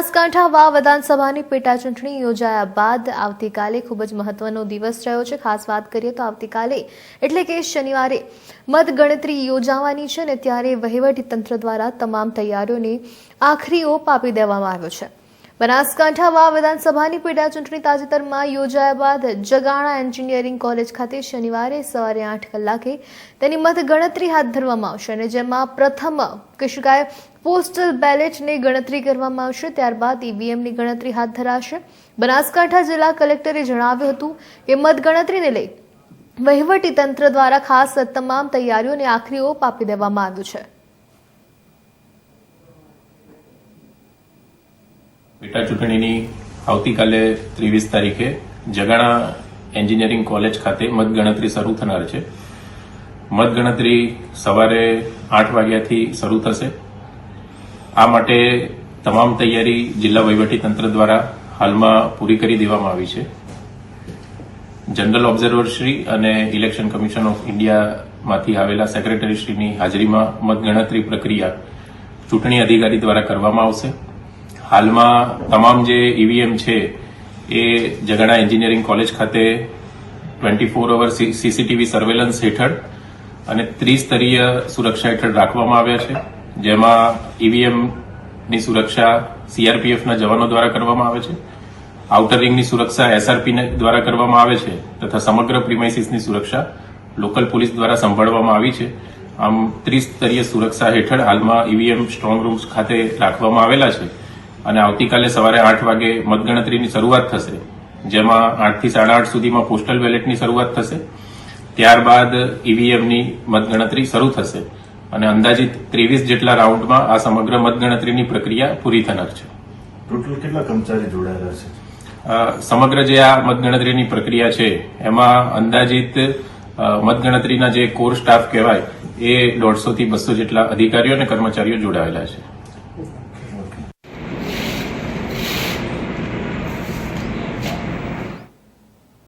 બનાસકાંઠા વાવ વિધાનસભાની પેટા ચૂંટણી યોજાયા બાદ આવતીકાલે ખૂબ જ મહત્વનો દિવસ રહ્યો છે। ખાસ વાત કરીએ તો આવતીકાલે એટલે કે શનિવારે મતગણતરી યોજાવાની છે ને ત્યારે વહીવટીતંત્ર દ્વારા તમામ તૈયારીઓને આખરી ઓપ આપી દેવામાં આવ્યો છે। બનાસકાંઠા વાવ વિધાનસભાની પેટા ચૂંટણી તાજેતરમાં યોજાયા બાદ જગાણા એન્જિનિયરિંગ કોલેજ ખાતે શનિવારે સવારે 8 કલાકે તેની મતગણતરી હાથ ધરવામાં આવશે અને જેમાં પ્રથમ કહી શકાય પોસ્ટલ બેલેટની ગણતરી કરવામાં આવશે। ત્યારબાદ ઈવીએમની ગણતરી હાથ ધરાશે। બનાસકાંઠા જિલ્લા કલેક્ટરે જણાવ્યું હતું કે મતગણતરીને લઈ વહીવટીતંત્ર દ્વારા ખાસ તમામ તૈયારીઓને આખરી ઓપ આપી દેવામાં આવ્યું છે। પેટા ચૂંટણીની આવતીકાલે 23 તારીખે જગાણા એન્જિનિયરિંગ કોલેજ ખાતે મતગણતરી શરૂ થનાર છે। મતગણતરી સવારે 8 વાગ્યાથી શરૂ થશે। આ માટે તમામ તૈયારી જિલ્લા વહીવટીતંત્ર દ્વારા હાલમાં પૂરી કરી દેવામાં આવી છે। જનરલ ઓબ્ઝર્વર શ્રી અને ઇલેક્શન કમિશન ઓફ ઇન્ડિયામાંથી આવેલા સેક્રેટરી શ્રીની હાજરીમાં મતગણતરી પ્રક્રિયા ચૂંટણી અધિકારી દ્વારા કરવામાં આવશે। હાલમાં તમામ જે ઈવીએમ છે એ જગાણા એન્જિનિયરિંગ કોલેજ ખાતે 24 અવર સીસીટીવી સર્વેલન્સ હેઠળ અને ત્રિસ્તરીય સુરક્ષા હેઠળ રાખવામાં આવ્યા છે, જેમાં ઈવીએમની સુરક્ષા સીઆરપીએફના જવાનો દ્વારા કરવામાં આવે છે, આઉટર રિંગની સુરક્ષા એસઆરપી દ્વારા કરવામાં આવે છે તથા સમગ્ર પ્રિમાઇસીસની સુરક્ષા લોકલ પોલીસ દ્વારા સંભાળવામાં આવી છે। આમ ત્રિસ્તરીય સુરક્ષા હેઠળ હાલમાં ઈવીએમ સ્ટ્રોંગ રૂમ્સ ખાતે રાખવામાં આવેલા છે અને આવતીકાલે સવારે 8 વાગે મતગણતરીની શરૂઆત થશે, જેમાં 8 થી 8:30 સુધીમાં પોસ્ટલ બેલેટની શરૂઆત થશે। ત્યારબાદ ઈવીએમની મતગણતરી શરૂ થશે અને અંદાજિત 23 જેટલા રાઉન્ડમાં આ સમગ્ર મતગણતરીની પ્રક્રિયા પૂરી થનાર છે। ટોટલ કેટલા કર્મચારી જોડાયેલા છે? સમગ્ર જે આ મતગણતરીની પ્રક્રિયા છે એમાં અંદાજિત મતગણતરીના જે કોર સ્ટાફ કહેવાય એ 150 થી 200 જેટલા અધિકારીઓ અને કર્મચારીઓ જોડાયેલા છે।